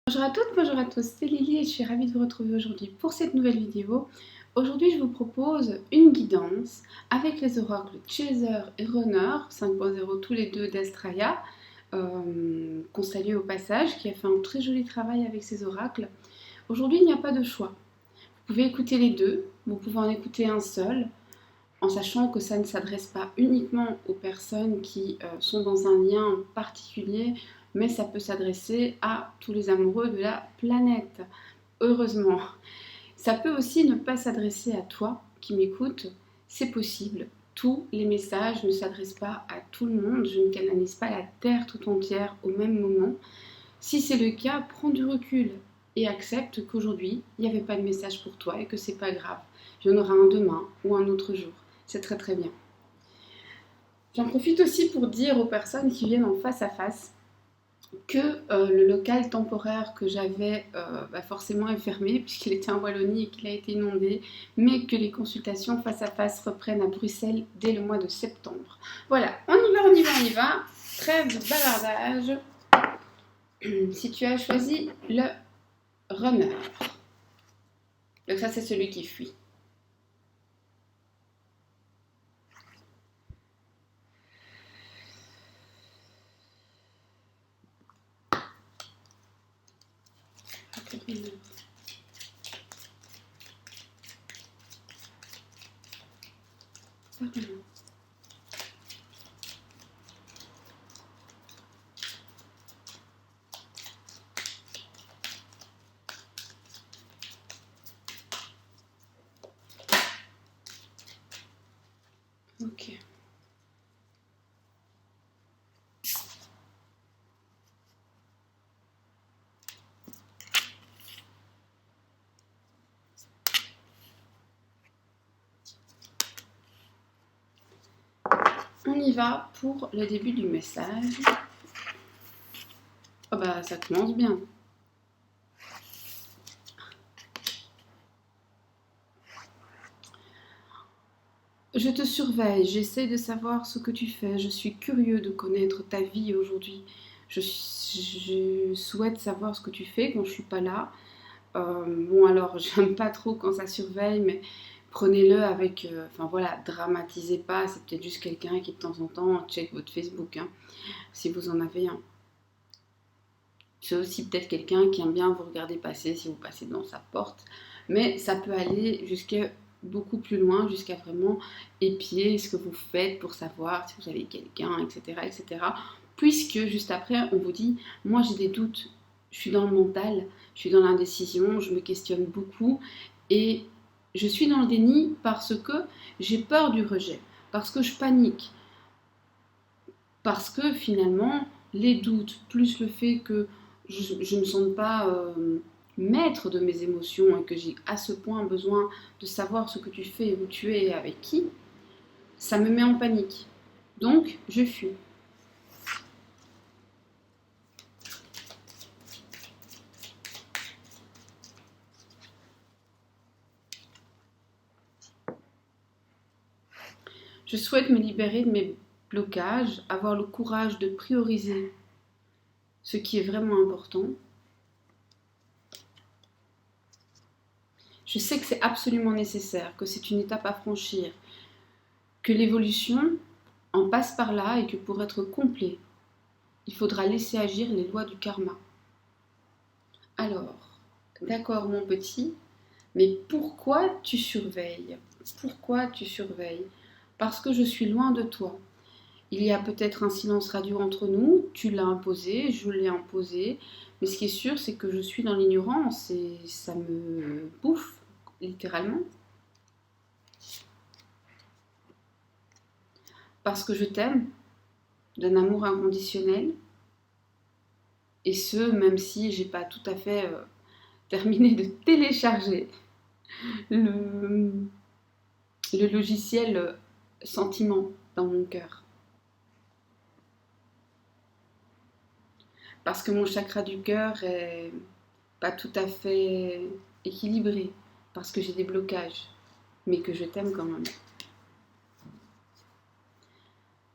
Bonjour à toutes, bonjour à tous, c'est Lily et je suis ravie de vous retrouver aujourd'hui pour cette nouvelle vidéo. Aujourd'hui je vous propose une guidance avec les oracles Chaser et Runner 5.0 tous les deux d'Astraya, qu'on salue au passage, qui a fait un très joli travail avec ces oracles. Aujourd'hui il n'y a pas de choix, vous pouvez écouter les deux, vous pouvez en écouter un seul, en sachant que ça ne s'adresse pas uniquement aux personnes qui sont dans un lien particulier, mais ça peut s'adresser à tous les amoureux de la planète, heureusement. Ça peut aussi ne pas s'adresser à toi qui m'écoutes, c'est possible. Tous les messages ne s'adressent pas à tout le monde, je ne canalise pas la Terre tout entière au même moment. Si c'est le cas, prends du recul et accepte qu'aujourd'hui, il n'y avait pas de message pour toi et que c'est pas grave. Il y en aura un demain ou un autre jour. C'est très très bien. J'en profite aussi pour dire aux personnes qui viennent en face à face que le local temporaire que j'avais forcément est fermé puisqu'il était en Wallonie et qu'il a été inondé, mais que les consultations face à face reprennent à Bruxelles dès le mois de septembre. Voilà, on y va, on y va, on y va. Trêve de bavardage. Si tu as choisi le runner, donc ça c'est celui qui fuit. Ok. On y va pour le début du message. Oh bah ça commence bien. Je te surveille, j'essaie de savoir ce que tu fais, je suis curieux de connaître ta vie aujourd'hui. Je souhaite savoir ce que tu fais quand je suis pas là. Bon alors, j'aime pas trop quand ça surveille, mais prenez-le avec... Enfin voilà, dramatisez pas, c'est peut-être juste quelqu'un qui de temps en temps check votre Facebook, hein, si vous en avez un. C'est aussi peut-être quelqu'un qui aime bien vous regarder passer si vous passez devant sa porte. Mais ça peut aller jusqu'à beaucoup plus loin, jusqu'à vraiment épier ce que vous faites pour savoir si vous avez quelqu'un, etc., etc. Puisque juste après, on vous dit, moi j'ai des doutes, je suis dans le mental, je suis dans l'indécision, je me questionne beaucoup et je suis dans le déni parce que j'ai peur du rejet, parce que je panique, parce que finalement, les doutes, plus le fait que je ne me sens pas maître de mes émotions et que j'ai à ce point besoin de savoir ce que tu fais, où tu es et avec qui, ça me met en panique. Donc, je fuis. Je souhaite me libérer de mes blocages, avoir le courage de prioriser ce qui est vraiment important. Je sais que c'est absolument nécessaire, que c'est une étape à franchir, que l'évolution en passe par là et que pour être complet, il faudra laisser agir les lois du karma. Alors, d'accord mon petit, mais pourquoi tu surveilles? Pourquoi tu surveilles? Parce que je suis loin de toi. Il y a peut-être un silence radio entre nous, tu l'as imposé, je l'ai imposé, mais ce qui est sûr, c'est que je suis dans l'ignorance et ça me bouffe, littéralement. Parce que je t'aime, d'un amour inconditionnel, et ce, même si j'ai pas tout à fait terminé de télécharger le, le logiciel sentiment dans mon cœur. Parce que mon chakra du cœur est pas tout à fait équilibré, parce que j'ai des blocages, mais que je t'aime quand même.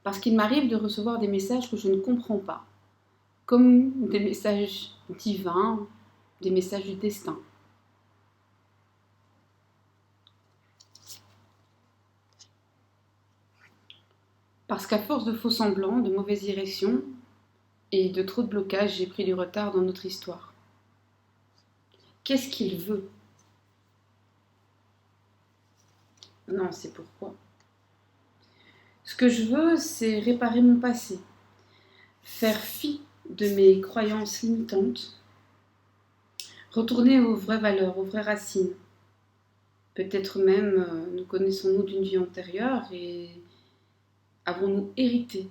Parce qu'il m'arrive de recevoir des messages que je ne comprends pas, comme des messages divins, des messages du destin. Parce qu'à force de faux semblants, de mauvaises directions et de trop de blocages, j'ai pris du retard dans notre histoire. Qu'est-ce qu'il veut? Non, c'est pourquoi. Ce que je veux, c'est réparer mon passé, faire fi de mes croyances limitantes, retourner aux vraies valeurs, aux vraies racines. Peut-être même nous connaissons-nous d'une vie antérieure et avons-nous hérité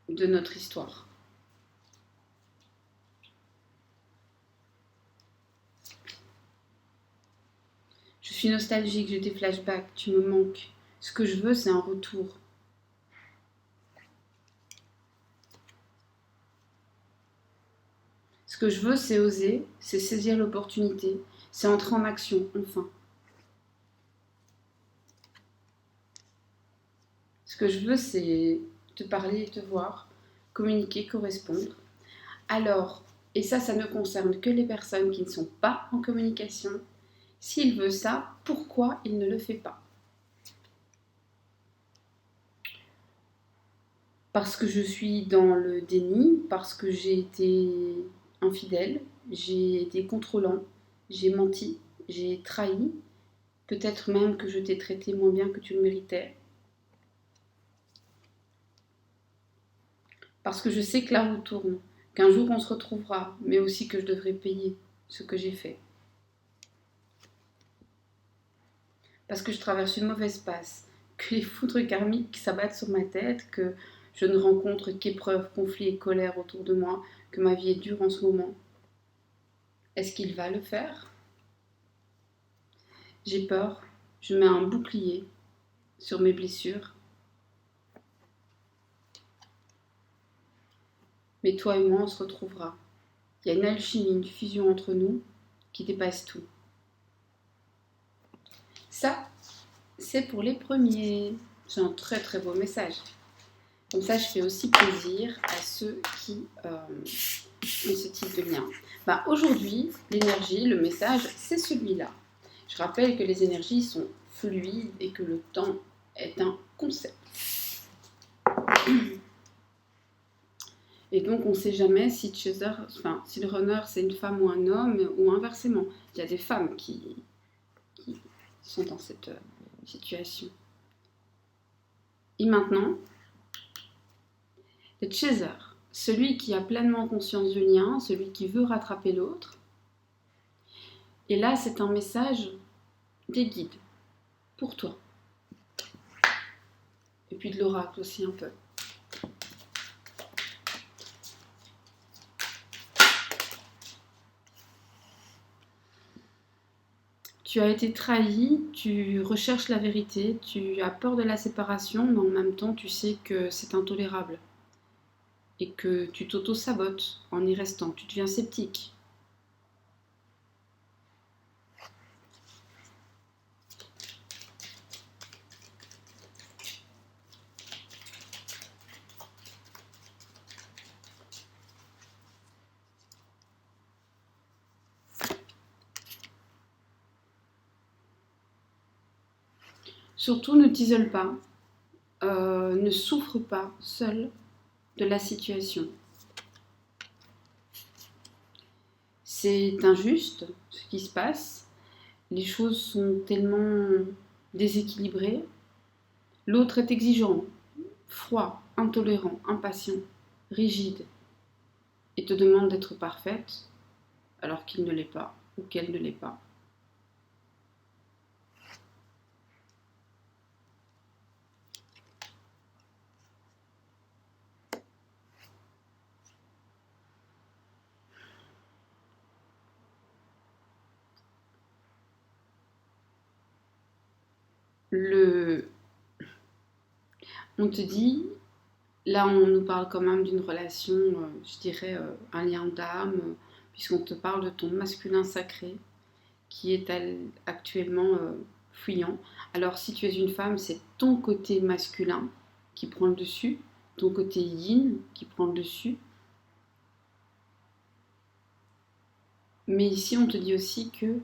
de notre histoire. Je suis nostalgique, j'ai des flashbacks, tu me manques. Ce que je veux, c'est un retour. Ce que je veux, c'est oser, c'est saisir l'opportunité, c'est entrer en action, enfin. Ce que je veux, c'est te parler et te voir, communiquer, correspondre. Alors, et ça ne concerne que les personnes qui ne sont pas en communication. S'il veut ça, pourquoi il ne le fait pas? Parce que je suis dans le déni, parce que j'ai été infidèle, j'ai été contrôlant, j'ai menti, j'ai trahi, peut-être même que je t'ai traité moins bien que tu le méritais. Parce que je sais que la roue tourne, qu'un jour on se retrouvera, mais aussi que je devrais payer ce que j'ai fait. Parce que je traverse une mauvaise passe, que les foudres karmiques s'abattent sur ma tête, que je ne rencontre qu'épreuves, conflits et colères autour de moi, que ma vie est dure en ce moment. Est-ce qu'il va le faire? J'ai peur, je mets un bouclier sur mes blessures. Mais toi et moi, on se retrouvera. Il y a une alchimie, une fusion entre nous qui dépasse tout. Ça, c'est pour les premiers. C'est un très très beau message. Comme ça, je fais aussi plaisir à ceux qui ont ce type de lien. Aujourd'hui, l'énergie, le message, c'est celui-là. Je rappelle que les énergies sont fluides et que le temps est un concept. Et donc, on ne sait jamais si le runner, c'est une femme ou un homme, ou inversement. Il y a des femmes qui sont dans cette situation. Et maintenant, le chaser, celui qui a pleinement conscience du lien, celui qui veut rattraper l'autre. Et là, c'est un message des guides, pour toi. Et puis de l'oracle aussi un peu. Tu as été trahi, tu recherches la vérité, tu as peur de la séparation, mais en même temps, tu sais que c'est intolérable. Et que tu t'auto-sabotes en y restant, tu deviens sceptique. Surtout, ne t'isole pas, ne souffre pas seul de la situation. C'est injuste ce qui se passe, les choses sont tellement déséquilibrées. L'autre est exigeant, froid, intolérant, impatient, rigide, et te demande d'être parfaite alors qu'il ne l'est pas ou qu'elle ne l'est pas. On te dit, là on nous parle quand même d'une relation, je dirais un lien d'âme, puisqu'on te parle de ton masculin sacré qui est actuellement fuyant. Alors si tu es une femme, c'est ton côté masculin qui prend le dessus, ton côté yin qui prend le dessus. Mais ici, on te dit aussi que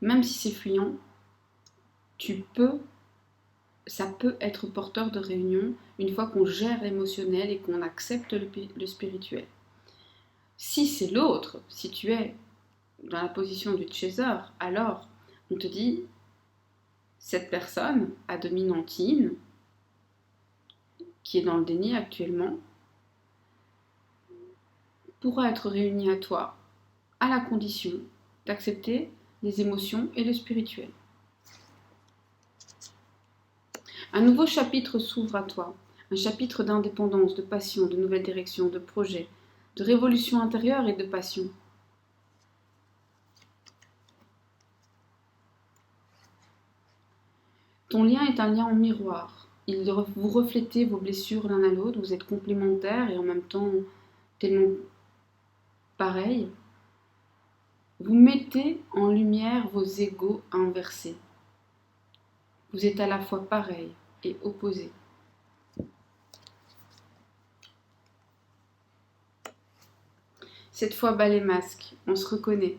même si c'est fuyant, ça peut être porteur de réunion une fois qu'on gère l'émotionnel et qu'on accepte le spirituel. Si c'est l'autre, si tu es dans la position du chaser, alors on te dit cette personne à dominantine qui est dans le déni actuellement pourra être réunie à toi à la condition d'accepter les émotions et le spirituel. Un nouveau chapitre s'ouvre à toi, un chapitre d'indépendance, de passion, de nouvelles directions, de projets, de révolution intérieure et de passion. Ton lien est un lien en miroir. Vous reflétez vos blessures l'un à l'autre, vous êtes complémentaires et en même temps tellement pareils. Vous mettez en lumière vos égos inversés. Vous êtes à la fois pareils et opposés. Cette fois, bas les masques, on se reconnaît.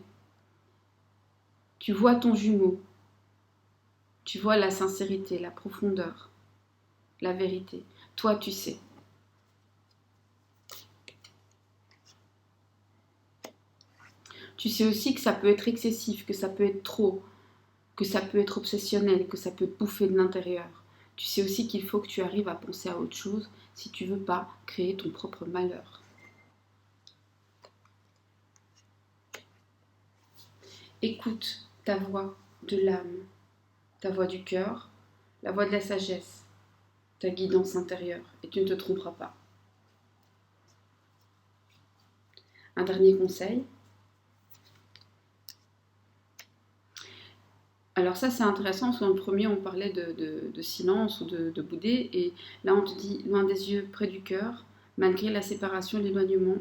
Tu vois ton jumeau. Tu vois la sincérité, la profondeur, la vérité. Toi, tu sais. Tu sais aussi que ça peut être excessif, que ça peut être trop, que ça peut être obsessionnel, que ça peut te bouffer de l'intérieur. Tu sais aussi qu'il faut que tu arrives à penser à autre chose si tu veux pas créer ton propre malheur. Écoute ta voix de l'âme, ta voix du cœur, la voix de la sagesse, ta guidance intérieure, et tu ne te tromperas pas. Un dernier conseil. Alors ça c'est intéressant parce que dans le premier on parlait de silence ou de bouder et là on te dit loin des yeux, près du cœur, malgré la séparation, l'éloignement.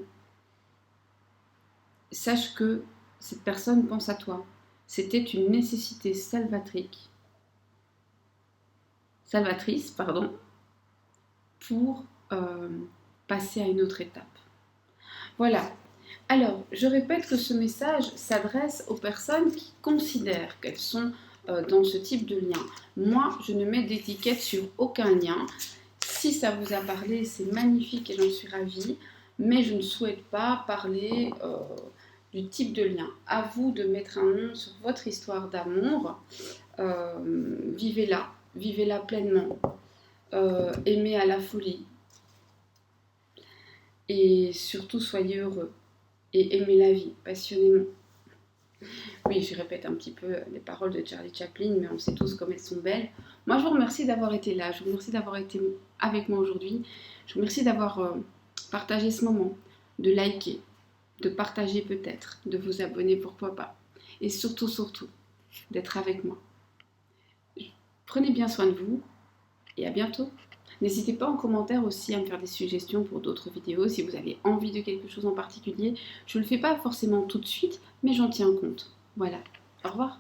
Sache que cette personne pense à toi. C'était une nécessité salvatrice, pour passer à une autre étape. Voilà. Alors, je répète que ce message s'adresse aux personnes qui considèrent qu'elles sont dans ce type de lien. Moi, je ne mets d'étiquette sur aucun lien. Si ça vous a parlé, c'est magnifique et j'en suis ravie, mais je ne souhaite pas parler du type de lien. À vous de mettre un nom sur votre histoire d'amour. Vivez-la pleinement. Aimez à la folie. Et surtout, soyez heureux. Et aimez la vie passionnément. Oui, je répète un petit peu les paroles de Charlie Chaplin, mais on sait tous comme elles sont belles. Moi, je vous remercie d'avoir été là, je vous remercie d'avoir été avec moi aujourd'hui, je vous remercie d'avoir partagé ce moment, de liker, de partager peut-être, de vous abonner, pourquoi pas. Et surtout, d'être avec moi. Prenez bien soin de vous et à bientôt. N'hésitez pas en commentaire aussi à me faire des suggestions pour d'autres vidéos si vous avez envie de quelque chose en particulier. Je ne le fais pas forcément tout de suite, mais j'en tiens compte. Voilà, au revoir.